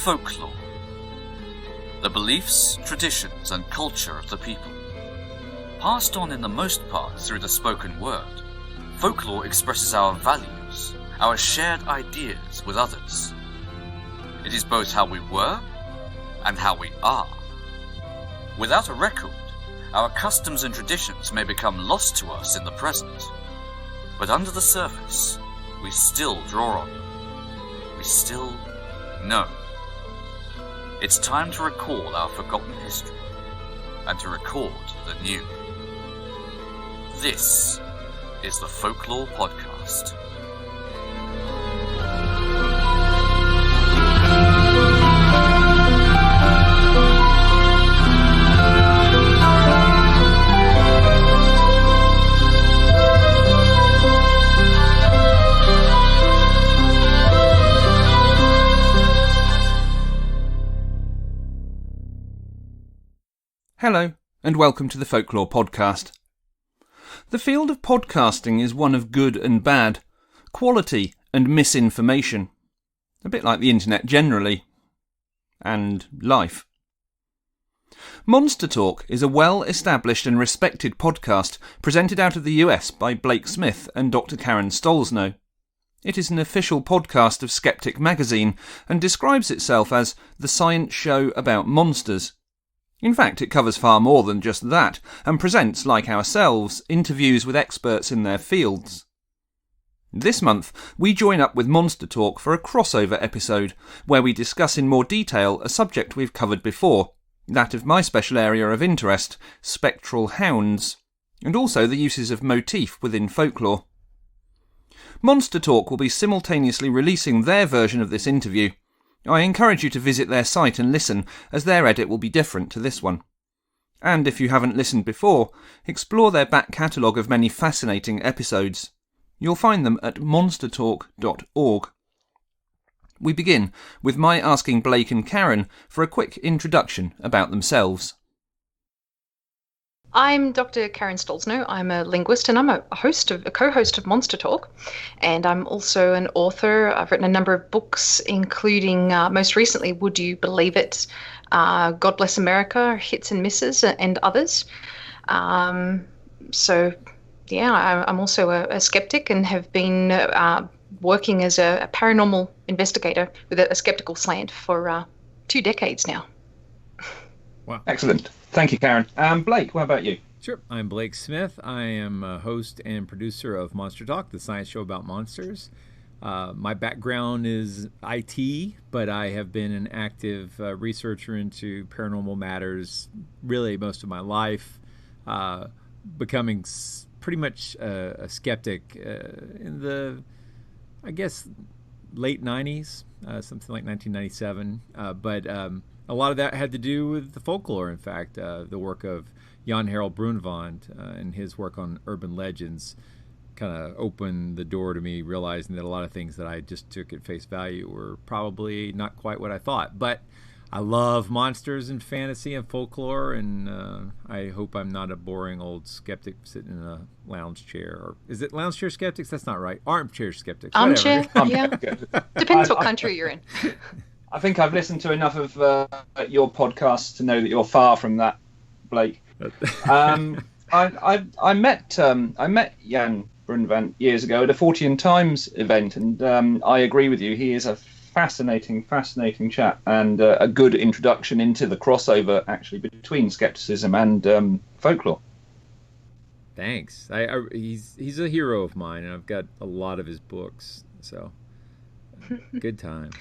Folklore. The beliefs, traditions, and culture of the people. Passed on in the most part through the spoken word, folklore expresses our values, our shared ideas with others. It is both how we were and how we are. Without a record, our customs and traditions may become lost to us in the present. But under the surface, we still draw on them. We still know. It's time to recall our forgotten history and to record the new. This is the Folklore Podcast. Hello, and welcome to the Folklore Podcast. The field of podcasting is one of good and bad, quality and misinformation. A bit like the internet generally. And life. Monster Talk is a well-established and respected podcast presented out of the US by Blake Smith and Dr. Karen Stollznow. It is an official podcast of Sceptic Magazine and describes itself as the science show about monsters. In fact, it covers far more than just that, and presents, like ourselves, interviews with experts in their fields. This month, we join up with Monster Talk for a crossover episode, where we discuss in more detail a subject we've covered before, that of my special area of interest, spectral hounds, and also the uses of motif within folklore. Monster Talk will be simultaneously releasing their version of this interview. I encourage you to visit their site and listen, as their edit will be different to this one. And if you haven't listened before, explore their back catalogue of many fascinating episodes. You'll find them at monstertalk.org. We begin with my asking Blake and Karen for a quick introduction about themselves. I'm Dr. Karen Stollznow. I'm a linguist and I'm a co-host of Monster Talk. And I'm also an author. I've written a number of books, including most recently, Would You Believe It? God Bless America, Hits and Misses, and others. I'm also a skeptic and have been working as a paranormal investigator with a skeptical slant for 2 decades now. Wow. Excellent. Thank you, Karen. Blake, what about you? Sure. I'm Blake Smith. I am a host and producer of Monster Talk, the science show about monsters. My background is IT, but I have been an active researcher into paranormal matters really most of my life, becoming pretty much a skeptic in the, I guess, late 90s, something like 1997. But a lot of that had to do with the folklore, in fact. The work of Jan Harold Brunvand and his work on urban legends kind of opened the door to me realizing that a lot of things that I just took at face value were probably not quite what I thought. But I love monsters and fantasy and folklore, and I hope I'm not a boring old skeptic sitting in a lounge chair. Or is it lounge chair skeptics? That's not right. Armchair skeptics. Armchair, yeah. Depends what country you're in. I think I've listened to enough of your podcasts to know that you're far from that, Blake. I met Jan Brunvand years ago at a 40 Times event, and I agree with you. He is a fascinating chap, and a good introduction into the crossover actually between skepticism and folklore. Thanks. He's a hero of mine, and I've got a lot of his books, so good times.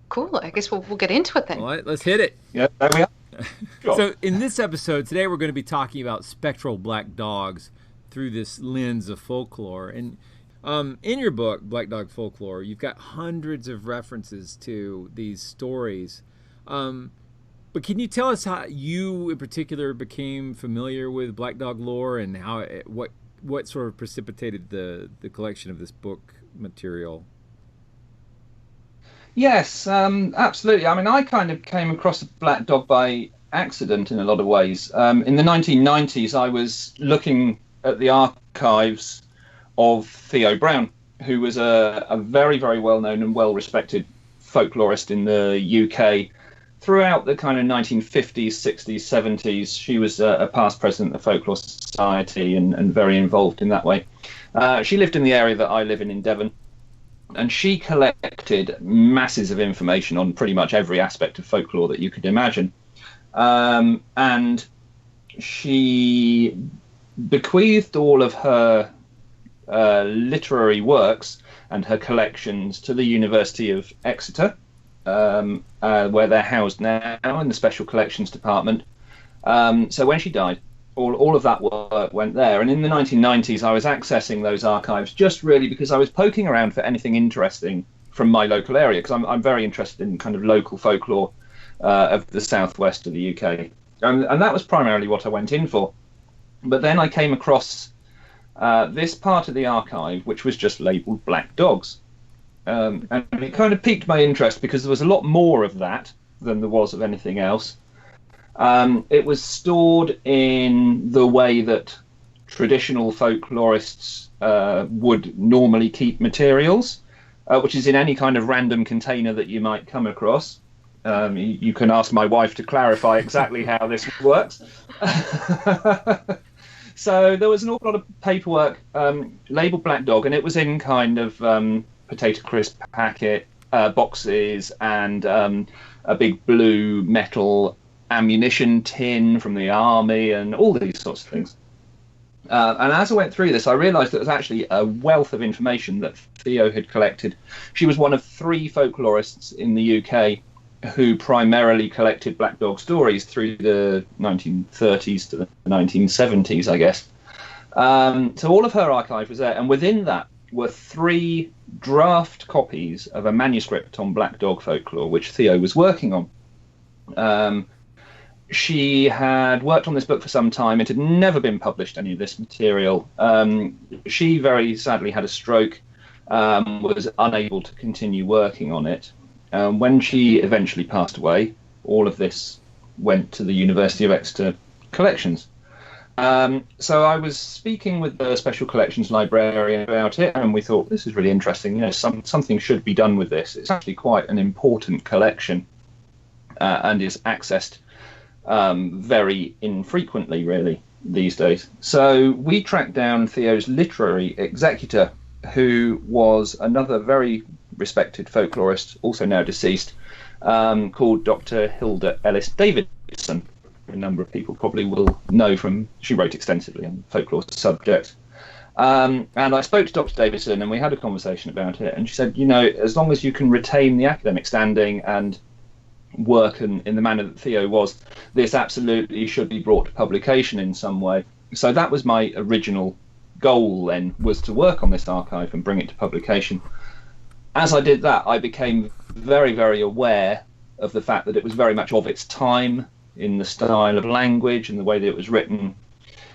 Cool. I guess we'll get into it then. All right, let's hit it. Yeah, there we are. Sure. So in this episode today, we're going to be talking about spectral black dogs through this lens of folklore. And in your book, Black Dog Folklore, you've got hundreds of references to these stories. But can you tell us how you in particular became familiar with black dog lore and how what sort of precipitated the collection of this book material? Yes, absolutely. I mean, I kind of came across a black dog by accident in a lot of ways. In the 1990s, I was looking at the archives of Theo Brown, who was a very, very well-known and well-respected folklorist in the UK throughout the kind of 1950s, 60s, 70s. She was a past president of the Folklore Society and very involved in that way. She lived in the area that I live in Devon, and she collected masses of information on pretty much every aspect of folklore that you could imagine. And she bequeathed all of her literary works and her collections to the University of Exeter, where they're housed now in the Special Collections Department. So when she died, all of that work went there. And in the 1990s, I was accessing those archives just really because I was poking around for anything interesting from my local area, because I'm very interested in kind of local folklore of the southwest of the UK. And that was primarily what I went in for. But then I came across this part of the archive, which was just labelled Black Dogs. And it kind of piqued my interest because there was a lot more of that than there was of anything else. It was stored in the way that traditional folklorists would normally keep materials, which is in any kind of random container that you might come across. You can ask my wife to clarify exactly how this works. So there was an awful lot of paperwork labelled Black Dog, and it was in kind of potato crisp packet boxes and a big blue metal ammunition tin from the army and all these sorts of things. And as I went through this, I realised that there was actually a wealth of information that Theo had collected. She was one of 3 folklorists in the UK who primarily collected Black Dog stories through the 1930s to the 1970s, I guess. So all of her archive was there, and within that were 3 draft copies of a manuscript on Black Dog folklore, which Theo was working on. She had worked on this book for some time. It had never been published, any of this material. She very sadly had a stroke, was unable to continue working on it. When she eventually passed away, all of this went to the University of Exeter collections. So I was speaking with the Special Collections librarian about it, and we thought, this is really interesting. You know, something should be done with this. It's actually quite an important collection, and is accessed very infrequently, really, these days. So we tracked down Theo's literary executor, who was another very respected folklorist, also now deceased, called Dr. Hilda Ellis Davidson. A number of people probably will know from, she wrote extensively on folklore subjects. And I spoke to Dr. Davidson, and we had a conversation about it, and she said, you know, as long as you can retain the academic standing and work in the manner that Theo was, this absolutely should be brought to publication in some way. So that was my original goal then, was to work on this archive and bring it to publication. As I did that, I became very, very aware of the fact that it was very much of its time in the style of language and the way that it was written.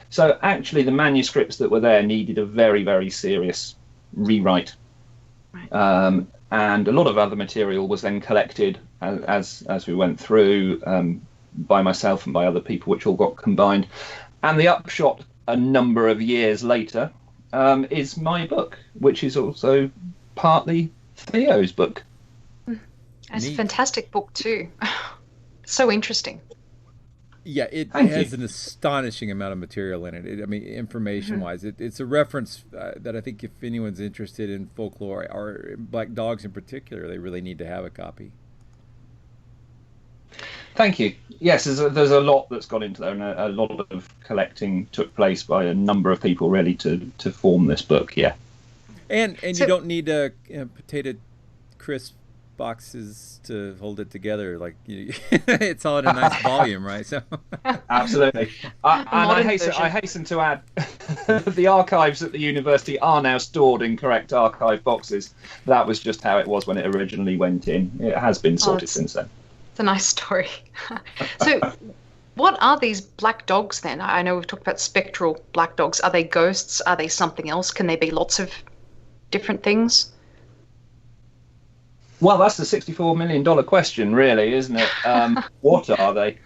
So actually the manuscripts that were there needed a very, very serious rewrite. Right. And a lot of other material was then collected as we went through by myself and by other people, which all got combined. And the upshot a number of years later is my book, which is also partly Theo's book. It's a fantastic book too. So interesting. Yeah, it has an astonishing amount of material in it. I mean, information-wise, it's a reference that I think if anyone's interested in folklore or Black Dogs in particular, they really need to have a copy. Thank you. Yes, there's a lot that's gone into there, and a lot of collecting took place by a number of people really to form this book. Yeah, and so, you don't need potato crisp boxes to hold it together. Like it's all in a nice volume, right? So absolutely. I hasten to add, the archives at the university are now stored in correct archive boxes. That was just how it was when it originally went in. It has been sorted since then. It's a nice story. So what are these black dogs then? I know we've talked about spectral black dogs. Are they ghosts? Are they something else? Can they be lots of different things? Well, that's the $64 million question, really, isn't it? What are they?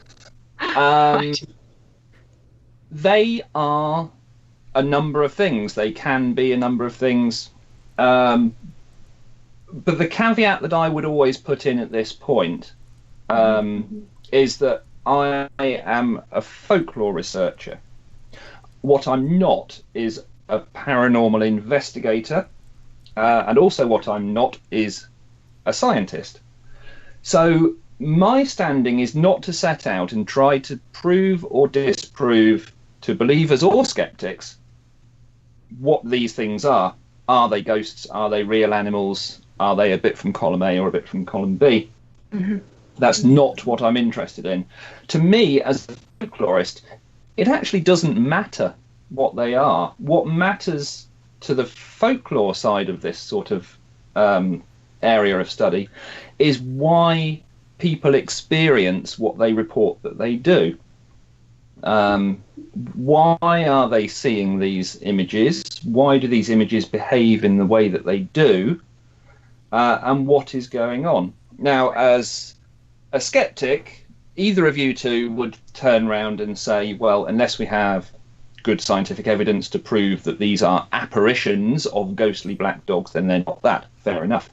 They are a number of things. They can be a number of things. but the caveat that I would always put in at this point is that I am a folklore researcher. What I'm not is a paranormal investigator, and also what I'm not is a scientist. So my standing is not to set out and try to prove or disprove to believers or skeptics what these things are. Are they ghosts? Are they real animals? Are they a bit from column A or a bit from column B? That's not what I'm interested in. To me, as a folklorist, it actually doesn't matter what they are. What matters to the folklore side of this sort of area of study is why people experience what they report that they do. Why are they seeing these images? Why do these images behave in the way that they do? And what is going on? Now, as a skeptic, either of you two would turn around and say, well, unless we have good scientific evidence to prove that these are apparitions of ghostly black dogs, then they're not that. Fair enough.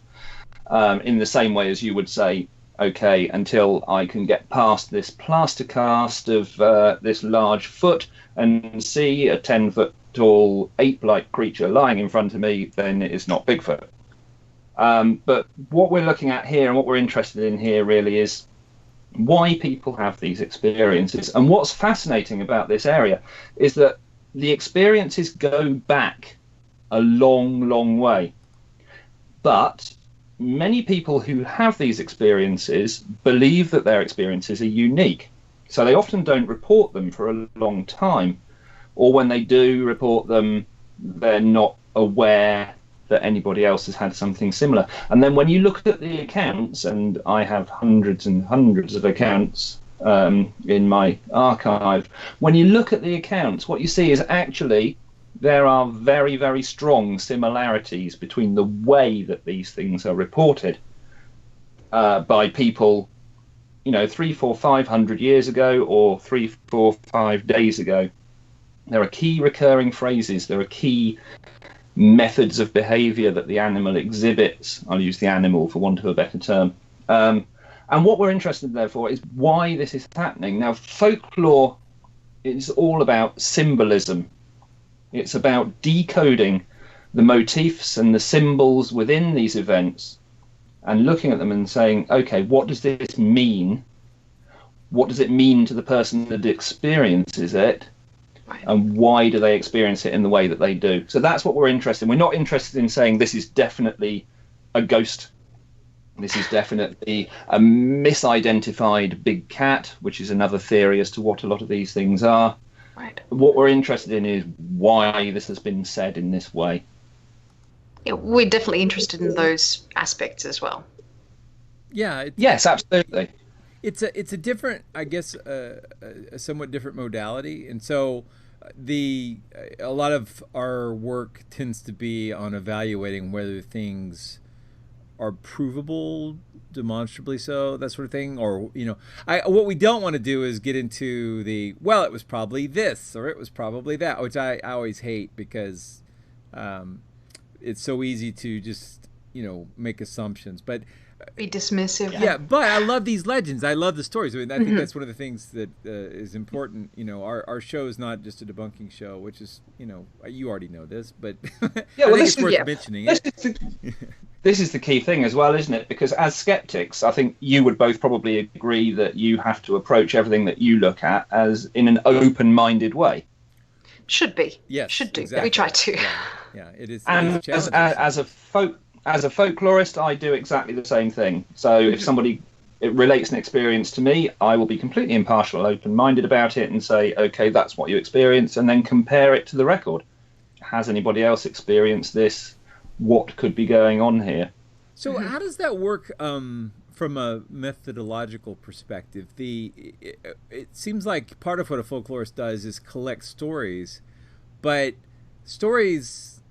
In the same way as you would say, okay, until I can get past this plaster cast of this large foot and see a 10-foot tall ape-like creature lying in front of me, then it is not Bigfoot. But what we're looking at here and what we're interested in here really is why people have these experiences. And what's fascinating about this area is that the experiences go back a long, long way. But many people who have these experiences believe that their experiences are unique. So they often don't report them for a long time. Or when they do report them, they're not aware that anybody else has had something similar. And then when you look at the accounts, and I have hundreds and hundreds of accounts in my archive, when you look at the accounts, what you see is actually there are very, very strong similarities between the way that these things are reported by people, 300, 400, 500 years ago or 3, 4, 5 days ago. There are key recurring phrases. There are key methods of behavior that the animal exhibits. I'll use the animal for want of a better term. And what we're interested in, therefore, is why this is happening. Now, folklore is all about symbolism. It's about decoding the motifs and the symbols within these events and looking at them and saying, okay, what does this mean? What does it mean to the person that experiences it? And why do they experience it in the way that they do? So that's what we're interested in. We're not interested in saying this is definitely a ghost. This is definitely a misidentified big cat, which is another theory as to what a lot of these things are. Right. What we're interested in is why this has been said in this way. Yeah, we're definitely interested in those aspects as well. Yeah. Yes, absolutely. It's a different, I guess, a somewhat different modality, and so a lot of our work tends to be on evaluating whether things are provable, demonstrably so, that sort of thing, or what we don't want to do is get into it was probably this or it was probably that, which I always hate because it's so easy to just make assumptions, but. Be dismissive. Yeah, but I love these legends. I love the stories. I mean, I think that's one of the things that is important. Our show is not just a debunking show, which is, you already know this, but yeah, well, it's worth mentioning it. This is the key thing as well, isn't it? Because as skeptics, I think you would both probably agree that you have to approach everything that you look at as in an open-minded way. Should be. Yes, should do. Exactly. We try to. Yeah, it is. And as a folklorist, I do exactly the same thing. So if it relates an experience to me, I will be completely impartial, open-minded about it and say, okay, that's what you experienced, and then compare it to the record. Has anybody else experienced this? What could be going on here? So how does that work from a methodological perspective? It seems like part of what a folklorist does is collect stories, but stories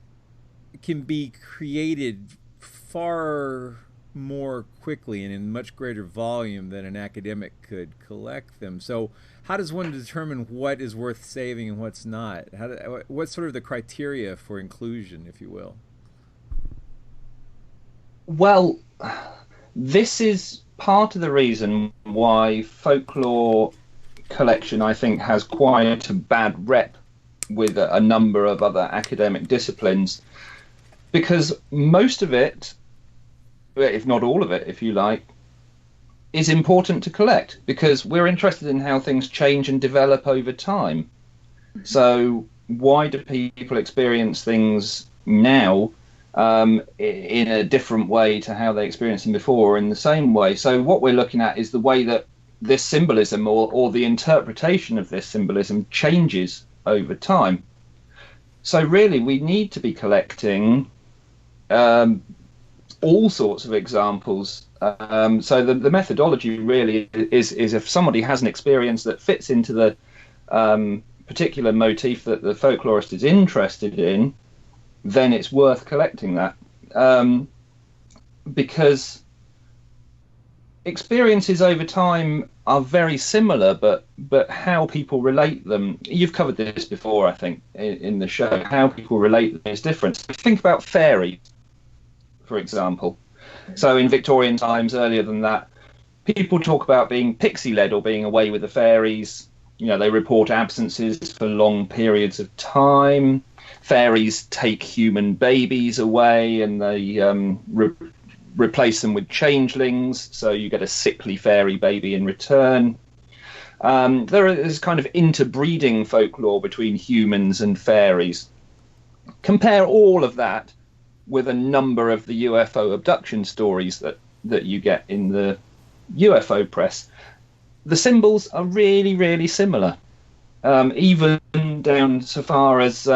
can be created far more quickly and in much greater volume than an academic could collect them. So how does one determine what is worth saving and what's not? What's sort of the criteria for inclusion, if you will? Well, this is part of the reason why folklore collection, I think, has quite a bad rep with a number of other academic disciplines, because most of it, if not all of it, if you like, is important to collect, because we're interested in how things change and develop over time. So why do people experience things now in a different way to how they experienced them before, or in the same way? So what we're looking at is the way that this symbolism or the interpretation of this symbolism changes over time. So really we need to be collecting all sorts of examples. So the methodology really is if somebody has an experience that fits into the particular motif that the folklorist is interested in, then it's worth collecting that, because experiences over time are very similar, but how people relate them, you've covered this before, I think, in the show, how people relate them is different. So think about fairies, for example. So in Victorian times, earlier than that, people talk about being pixie-led or being away with the fairies. You know, they report absences for long periods of time. Fairies take human babies away and they replace them with changelings, so you get a sickly fairy baby in return. There is kind of interbreeding folklore between humans and fairies. Compare all of that with a number of the UFO abduction stories that you get in the UFO press. The symbols are really, really similar, even down so far as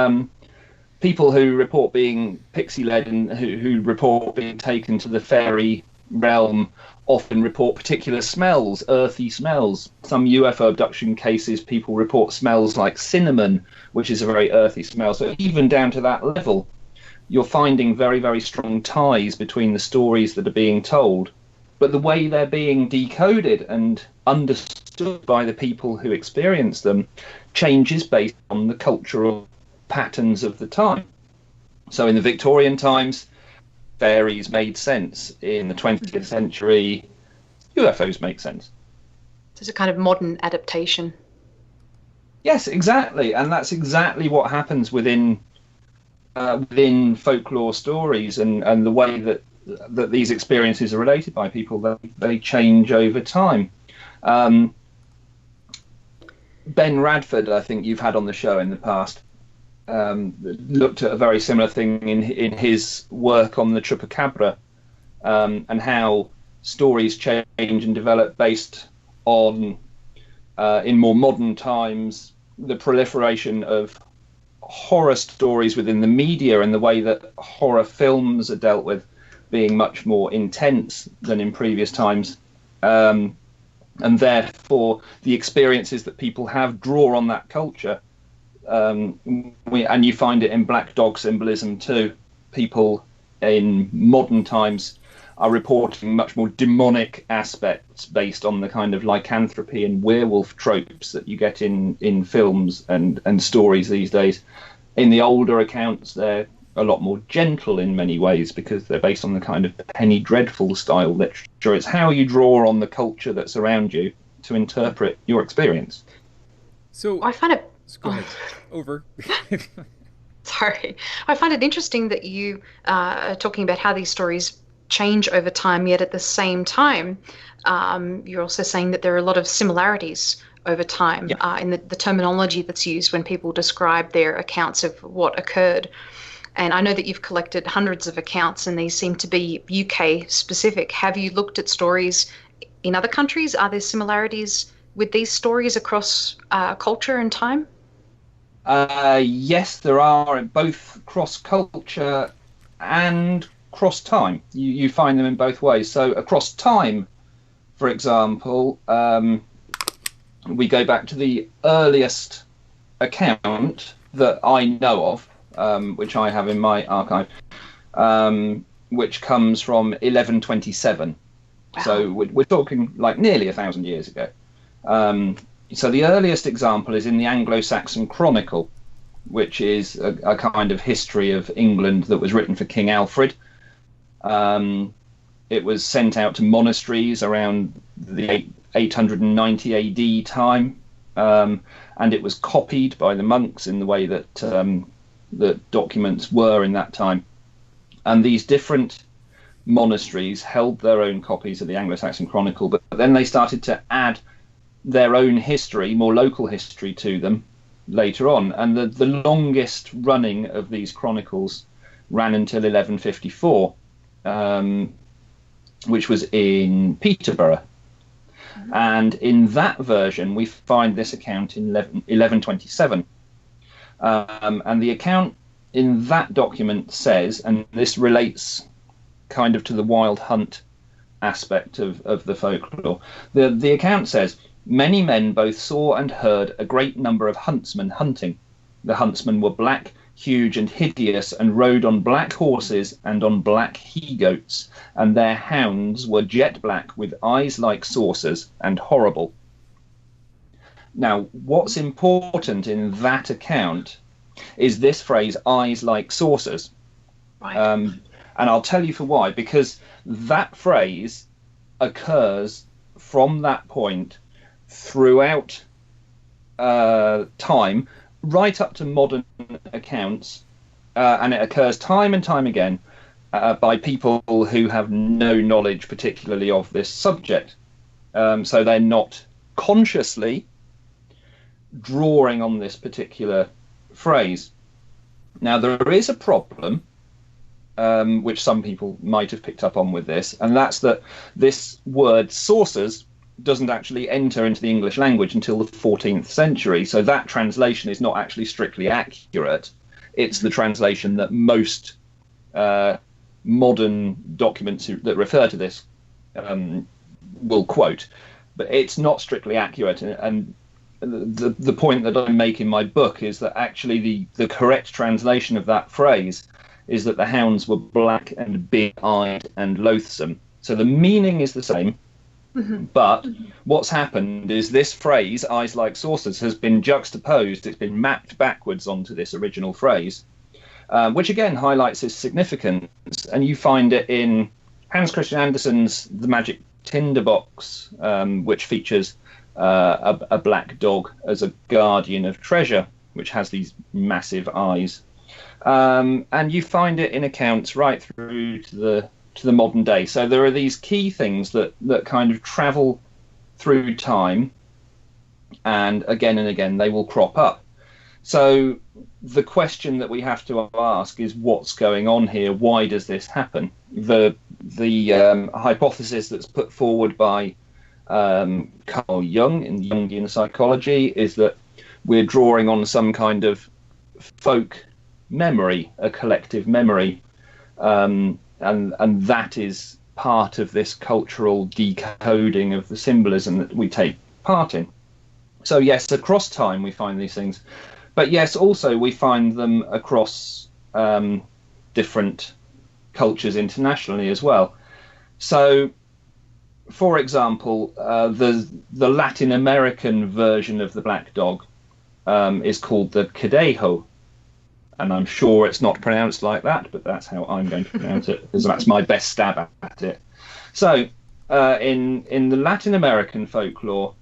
people who report being pixie-led and who report being taken to the fairy realm often report particular smells, earthy smells. Some UFO abduction cases, people report smells like cinnamon, which is a very earthy smell. So even down to that level, you're finding very, very strong ties between the stories that are being told. But the way they're being decoded and understood by the people who experience them changes based on the cultural patterns of the time. So in the Victorian times, fairies made sense. In the 20th century, UFOs make sense. There's a kind of modern adaptation. Yes, exactly. And that's exactly what happens within folklore stories, and the way that these experiences are related by people, they change over time. Ben Radford, I think you've had on the show in the past, looked at a very similar thing in his work on the Chupacabra, and how stories change and develop based on, in more modern times, the proliferation of horror stories within the media and the way that horror films are dealt with being much more intense than in previous times. And therefore, the experiences that people have draw on that culture. And you find it in black dog symbolism too. People in modern times are reporting much more demonic aspects based on the kind of lycanthropy and werewolf tropes that you get in films and stories these days. In the older accounts, they're a lot more gentle in many ways because they're based on the kind of Penny Dreadful style literature. It's how you draw on the culture that's around you to interpret your experience. So I find it... Go ahead. Over. Sorry. I find it interesting that you are talking about how these stories change over time, yet at the same time, you're also saying that there are a lot of similarities over time in the terminology that's used when people describe their accounts of what occurred. And I know that you've collected hundreds of accounts and these seem to be UK specific. Have you looked at stories in other countries? Are there similarities with these stories across culture and time? Yes, there are, both cross-culture and cross-time. You find them in both ways. So across time, for example, we go back to the earliest account that I know of, which I have in my archive, which comes from 1127. Wow. So we're talking like nearly 1,000 years ago. So the earliest example is in the Anglo-Saxon Chronicle, which is a kind of history of England that was written for King Alfred. It was sent out to monasteries around the 890 AD time, and it was copied by the monks in the way that the documents were in that time. And these different monasteries held their own copies of the Anglo-Saxon Chronicle, but then they started to add their own history, more local history, to them later on. And the longest running of these chronicles ran until 1154, which was in Peterborough. And in that version, we find this account in 1127. And the account in that document says, and this relates kind of to the wild hunt aspect of the folklore, the account says, many men both saw and heard a great number of huntsmen hunting. The huntsmen were black, huge and hideous, and rode on black horses and on black he-goats, and their hounds were jet black with eyes like saucers and horrible. Now, what's important in that account is this phrase, eyes like saucers. Right. And I'll tell you for why, because that phrase occurs from that point throughout time, right up to modern accounts, and it occurs time and time again by people who have no knowledge particularly of this subject. So they're not consciously drawing on this particular phrase. Now, there is a problem, which some people might have picked up on with this, and that's that this word saucers doesn't actually enter into the English language until the 14th century. So that translation is not actually strictly accurate. It's the translation that most modern documents that refer to this will quote. But it's not strictly accurate. And the point that I make in my book is that actually the correct translation of that phrase is that the hounds were black and big-eyed and loathsome. So the meaning is the same. But what's happened is this phrase, eyes like saucers, has been juxtaposed. It's been mapped backwards onto this original phrase, which again highlights its significance. And you find it in Hans Christian Andersen's The Magic Tinderbox, which features a black dog as a guardian of treasure, which has these massive eyes. And you find it in accounts right through to the modern day. So there are these key things that kind of travel through time, and again they will crop up. So the question that we have to ask is, what's going on here? Why does this happen? The hypothesis that's put forward by Carl Jung in Jungian psychology is that we're drawing on some kind of folk memory, a collective memory, and that is part of this cultural decoding of the symbolism that we take part in. So yes, across time we find these things, but yes, also we find them across different cultures internationally as well. So, for example, the Latin American version of the black dog is called the Cadejo. And I'm sure it's not pronounced like that, but that's how I'm going to pronounce it, because that's my best stab at it. So, in the Latin American folklore,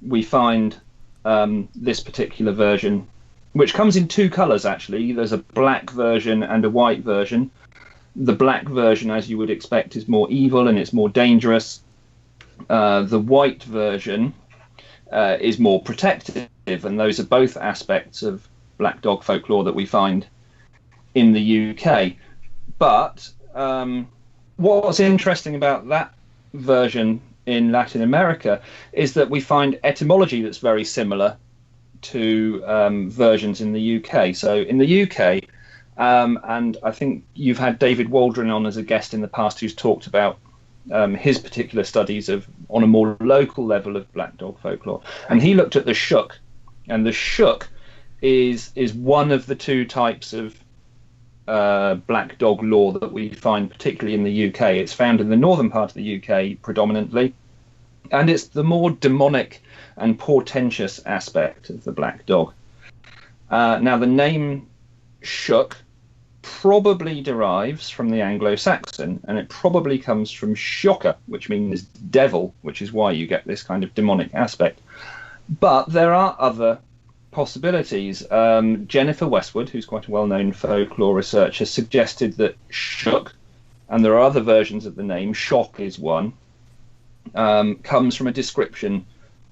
we find this particular version, which comes in two colours, actually. There's a black version and a white version. The black version, as you would expect, is more evil and it's more dangerous. The white version is more protective, and those are both aspects of black dog folklore that we find in the UK. But what's interesting about that version in Latin America is that we find etymology that's very similar to versions in the UK. So in the UK, and I think you've had David Waldron on as a guest in the past who's talked about his particular studies on a more local level of black dog folklore. And he looked at the shook, and the shook is one of the two types of black dog lore that we find particularly in the UK. It's found in the northern part of the UK predominantly, and it's the more demonic and portentous aspect of the black dog. Now, the name shook probably derives from the Anglo-Saxon, and it probably comes from shocker, which means devil, which is why you get this kind of demonic aspect. But there are other possibilities. Jennifer Westwood, who's quite a well-known folklore researcher, suggested that shook, and there are other versions of the name, shock is one, comes from a description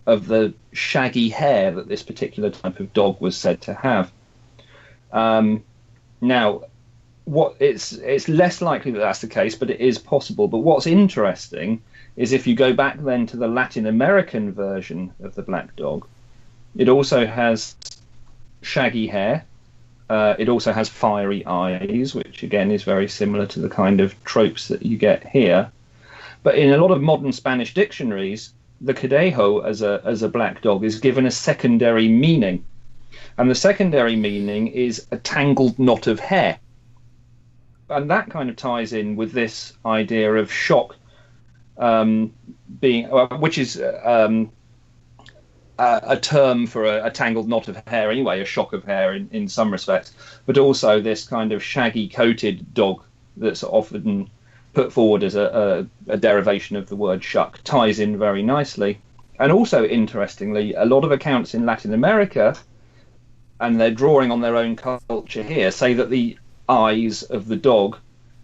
of the shaggy hair that this particular type of dog was said to have. Now, it's less likely that that's the case, but it is possible. But what's interesting is if you go back then to the Latin American version of the black dog, it also has shaggy hair. It also has fiery eyes, which again is very similar to the kind of tropes that you get here. But in a lot of modern Spanish dictionaries, the Conejo as a black dog is given a secondary meaning. And the secondary meaning is a tangled knot of hair. And that kind of ties in with this idea of shock being, which is a term for a tangled knot of hair anyway, a shock of hair in some respects, but also this kind of shaggy coated dog that's often put forward as a derivation of the word shuck ties in very nicely. And also, interestingly, a lot of accounts in Latin America, and they're drawing on their own culture here, say that the eyes of the dog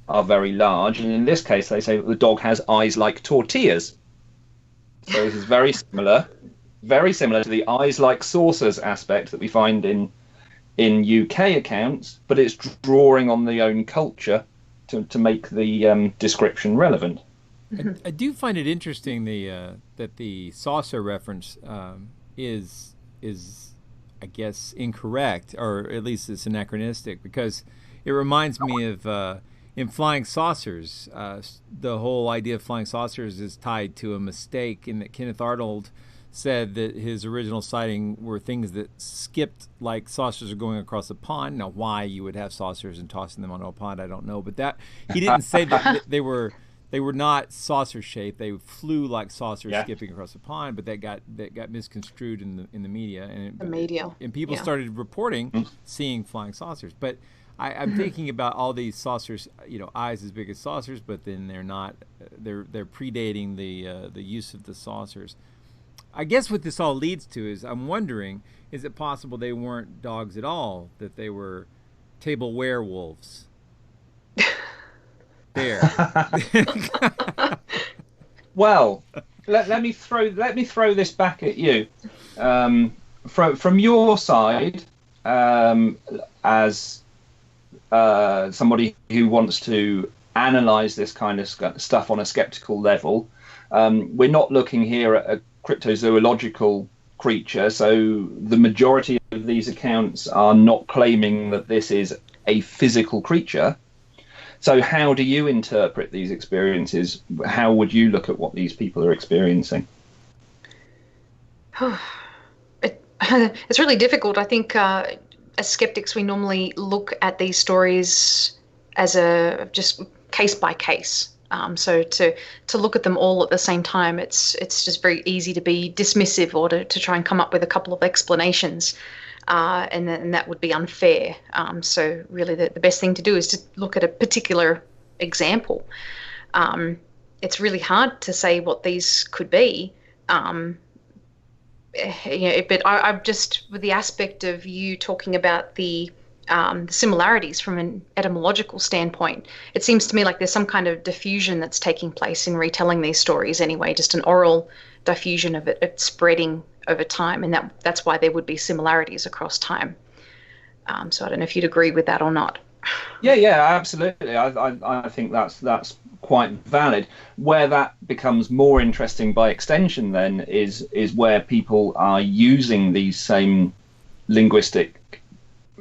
are very large, and in this case they say that the dog has eyes like tortillas. So this is very similar to the eyes like saucers aspect that we find in UK accounts, but it's drawing on the own culture to make the description relevant. I do find it interesting that the saucer reference is I guess incorrect, or at least it's anachronistic, because it reminds me of in flying saucers. The whole idea of flying saucers is tied to a mistake in that Kenneth Arnold said that his original sighting were things that skipped like saucers are going across a pond. Now, why you would have saucers and tossing them on a pond, I don't know. But that he didn't say that they were not saucer shaped. They flew like saucers skipping across a pond, but that got misconstrued in the media. And people started reporting seeing flying saucers. But I'm thinking about all these saucers, eyes as big as saucers, but then they're not. They're predating the use of the saucers. I guess what this all leads to is I'm wondering, is it possible they weren't dogs at all, that they were table werewolves? There. Well, let me throw this back at you. From your side, as somebody who wants to analyze this kind of stuff on a skeptical level, we're not looking here at a cryptozoological creature, so the majority of these accounts are not claiming that this is a physical creature. So how do you interpret these experiences? How would you look at what these people are experiencing? It's really difficult. I think as skeptics, we normally look at these stories as a just case by case. So to look at them all at the same time, it's just very easy to be dismissive or to try and come up with a couple of explanations, and that would be unfair. So really the best thing to do is to look at a particular example. It's really hard to say what these could be, but I'm just with the aspect of you talking about the similarities from an etymological standpoint, it seems to me like there's some kind of diffusion that's taking place in retelling these stories anyway, just an oral diffusion of it spreading over time, and that's why there would be similarities across time. So I don't know if you'd agree with that or not. Yeah, absolutely. I think that's quite valid. Where that becomes more interesting by extension then is where people are using these same linguistic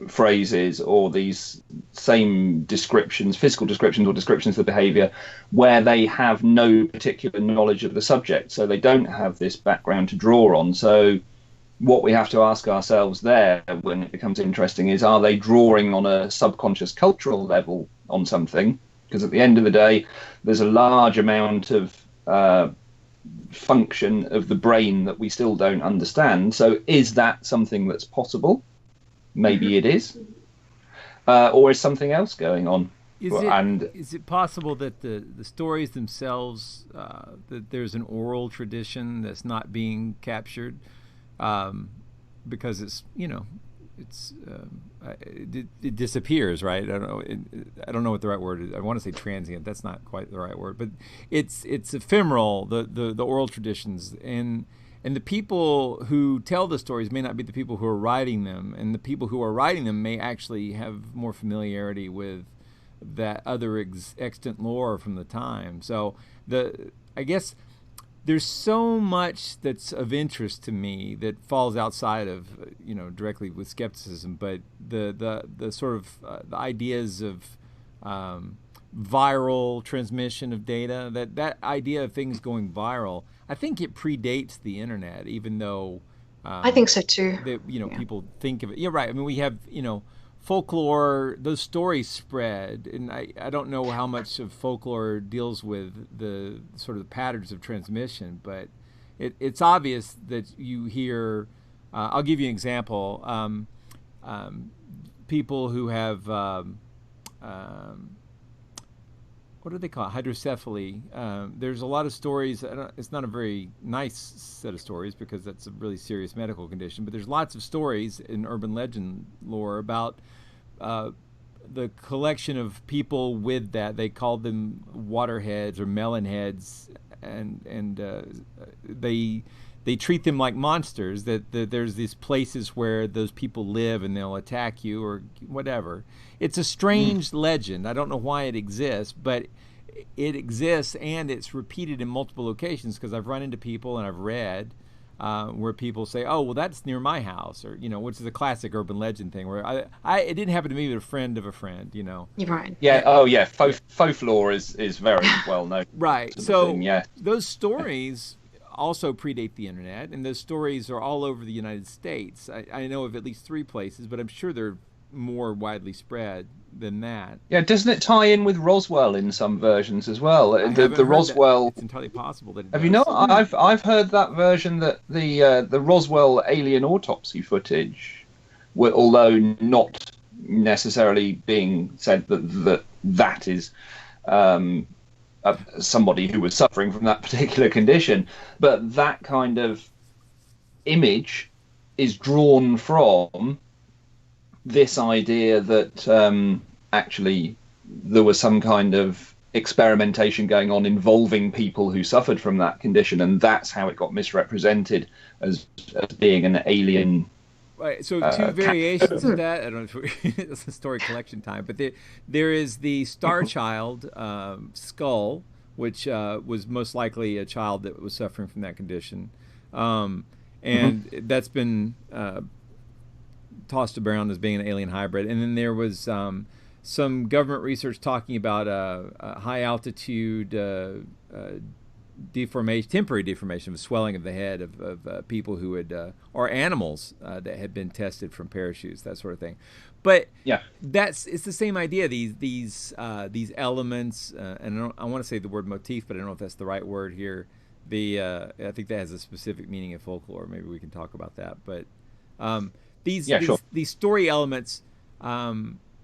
phrases or these same descriptions, physical descriptions or descriptions of behavior, where they have no particular knowledge of the subject, so they don't have this background to draw on. So what we have to ask ourselves there when it becomes interesting is, are they drawing on a subconscious cultural level on something? Because at the end of the day, there's a large amount of function of the brain that we still don't understand. So is that something that's possible? Maybe it is. or is something else going on? Is it possible that the stories themselves, that there's an oral tradition that's not being captured, because it disappears, right? I don't know what the right word is. I want to say transient. That's not quite the right word, but it's ephemeral. The oral traditions, and the people who tell the stories may not be the people who are writing them, and the people who are writing them may actually have more familiarity with that other extant lore from the time. So I guess there's so much that's of interest to me that falls outside of directly with skepticism, but the sort of the ideas of viral transmission of data, that idea of things going viral, I think it predates the internet, even though I think so too. People think of it. Yeah, right. I mean, we have folklore, those stories spread, and I don't know how much of folklore deals with the sort of patterns of transmission, but it's obvious that you hear, I'll give you an example, people who have, what do they call it? Hydrocephaly. There's a lot of stories. It's not a very nice set of stories because that's a really serious medical condition, but there's lots of stories in urban legend lore about the collection of people with that. They called them waterheads or melonheads, and they treat them like monsters, that there's these places where those people live and they'll attack you or whatever. It's a strange legend. I don't know why it exists, but it exists, and it's repeated in multiple locations because I've run into people and I've read where people say, oh, well, that's near my house, or, which is a classic urban legend thing where it didn't happen to me, but a friend of a friend, You're right. Yeah. Oh, yeah. Folklore is very well known. Right. So yeah. Those stories also predate the internet, and those stories are all over the United States. I know of at least 3 places, but I'm sure they're more widely spread than that. Yeah, doesn't it tie in with Roswell in some versions as well? The Roswell. It's entirely possible that it Have does. you not? I've heard that version that the Roswell alien autopsy footage, although not necessarily being said that is somebody who was suffering from that particular condition, but that kind of image is drawn from this idea that actually there was some kind of experimentation going on involving people who suffered from that condition, and that's how it got misrepresented as being an alien. Right. So 2 variations of that. I don't know if it's a story collection time, but there is the Star Child skull, which was most likely a child that was suffering from that condition, and that's been tossed around as being an alien hybrid. And then there was some government research talking about a high altitude temporary deformation of swelling of the head of people who had or animals that had been tested from parachutes, that sort of thing. But yeah, it's the same idea. These elements, and I want to say the word motif, but I don't know if that's the right word here. I think that has a specific meaning in folklore. Maybe we can talk about that. But these story elements,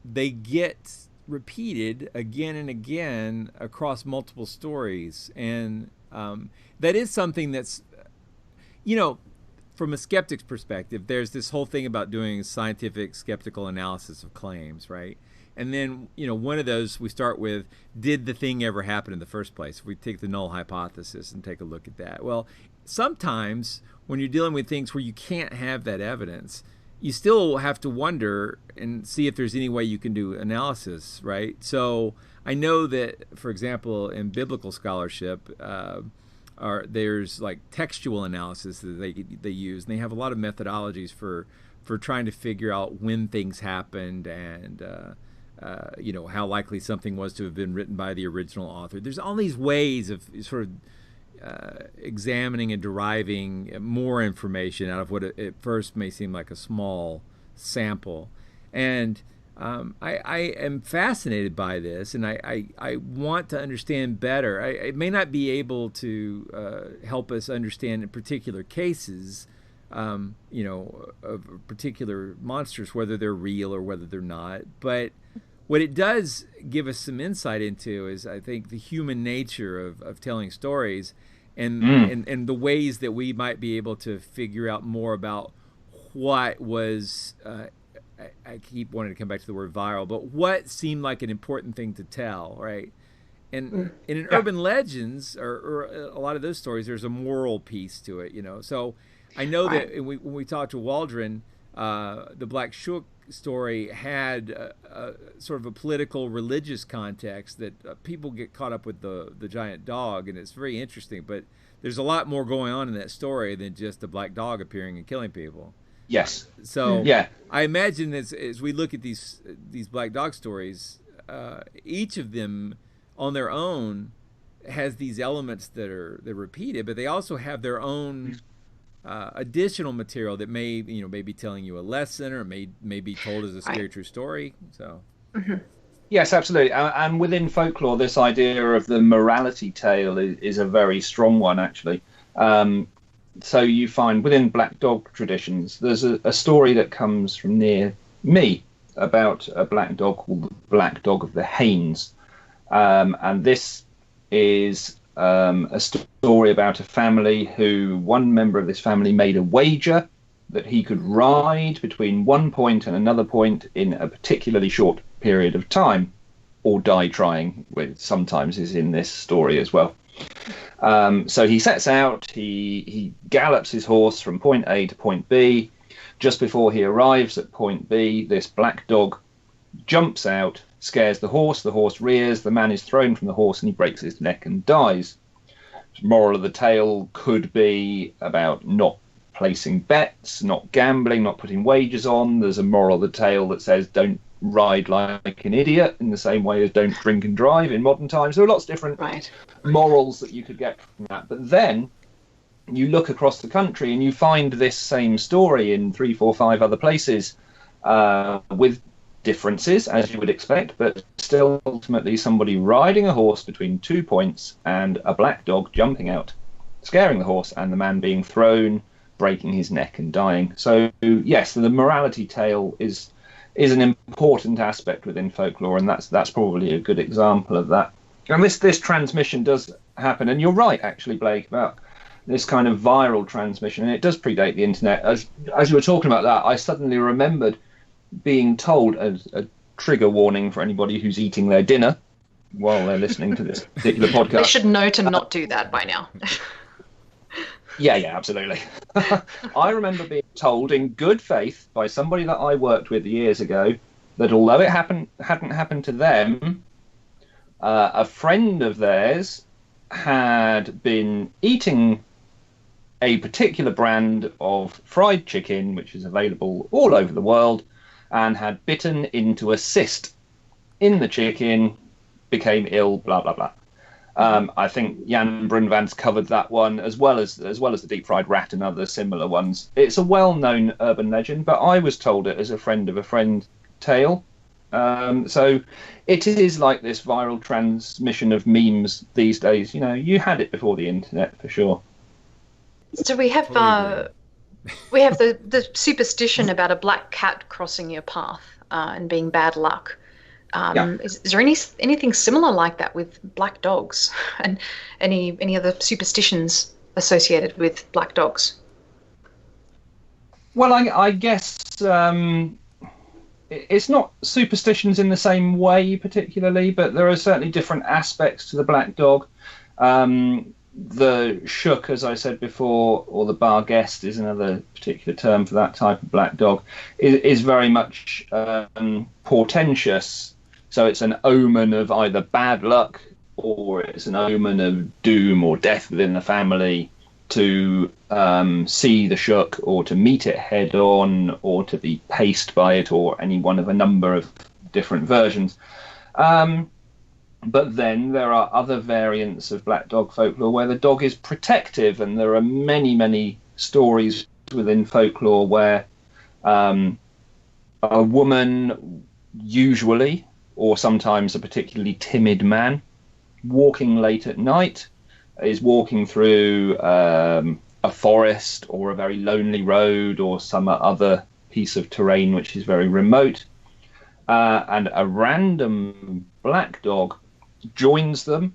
they get repeated again and again across multiple stories, and that is something that's, from a skeptic's perspective, there's this whole thing about doing scientific skeptical analysis of claims, right? And then, one of those we start with, did the thing ever happen in the first place? We take the null hypothesis and take a look at that. Well, sometimes when you're dealing with things where you can't have that evidence, you still have to wonder and see if there's any way you can do analysis, right? So I know that, for example, in biblical scholarship, there's like textual analysis that they use, and they have a lot of methodologies for trying to figure out when things happened and how likely something was to have been written by the original author. There's all these ways of sort of examining and deriving more information out of what at first may seem like a small sample. And I am fascinated by this, and I want to understand better. I may not be able to help us understand in particular cases of particular monsters, whether they're real or whether they're not. But what it does give us some insight into is, I think, the human nature of telling stories, and the ways that we might be able to figure out more about what was. I keep wanting to come back to the word viral, but what seemed like an important thing to tell, right? And in urban legends, or a lot of those stories, there's a moral piece to it, So I know that when we talked to Waldron, the Black Shook story had a sort of a political, religious context that people get caught up with the giant dog, and it's very interesting. But there's a lot more going on in that story than just the black dog appearing and killing people. Yes. So I imagine as we look at these black dog stories, each of them on their own has these elements that are repeated, but they also have their own additional material that may be telling you a lesson, or may be told as a scary true story. So yes, absolutely. And within folklore, this idea of the morality tale is a very strong one, actually. So you find within black dog traditions, there's a story that comes from near me about a black dog called the Black Dog of the Haines. And this is a story about a family who one member of this family made a wager that he could ride between one point and another point in a particularly short period of time, or die trying, which sometimes is in this story as well. So he sets out, he gallops his horse from point A to point B. Just before he arrives at point B, this black dog jumps out, scares the horse rears, the man is thrown from the horse and he breaks his neck and dies. Moral of the tale could be about not placing bets, not gambling, not putting wagers on. There's a moral of the tale that says don't ride like an idiot, in the same way as don't drink and drive in modern times. There are lots of different morals that you could get from that. But then you look across the country and you find this same story in 3, 4, 5 other places, with differences, as you would expect, but still ultimately somebody riding a horse between 2 points and a black dog jumping out, scaring the horse, and the man being thrown, breaking his neck and dying. So yes, the morality tale is an important aspect within folklore, and that's probably a good example of that. And this transmission does happen, and you're right, actually, Blake, about this kind of viral transmission, and it does predate the internet. As you were talking about that, I suddenly remembered being told, a trigger warning for anybody who's eating their dinner while they're listening to this particular podcast. They should know to not do that by now. Yeah, absolutely. I remember being told in good faith by somebody that I worked with years ago that although it hadn't happened to them, a friend of theirs had been eating a particular brand of fried chicken, which is available all over the world, and had bitten into a cyst in the chicken, became ill, blah, blah, blah. I think Jan Brunvand's covered that one, as well as the deep fried rat and other similar ones. It's a well-known urban legend, but I was told it as a friend of a friend tale. So it is like this viral transmission of memes these days. You had it before the internet, for sure. So we have the superstition about a black cat crossing your path and being bad luck. Is there anything similar like that with black dogs, and any other superstitions associated with black dogs? Well, I guess it's not superstitions in the same way particularly, but there are certainly different aspects to the black dog. The shook, as I said before, or the bar guest is another particular term for that type of black dog, is very much portentous. So it's an omen of either bad luck, or it's an omen of doom or death within the family, to see the shook, or to meet it head on, or to be paced by it, or any one of a number of different versions. But then there are other variants of black dog folklore where the dog is protective, and there are many, many stories within folklore where a woman, usually, or sometimes a particularly timid man, walking late at night, is walking through a forest or a very lonely road or some other piece of terrain which is very remote, and a random black dog joins them,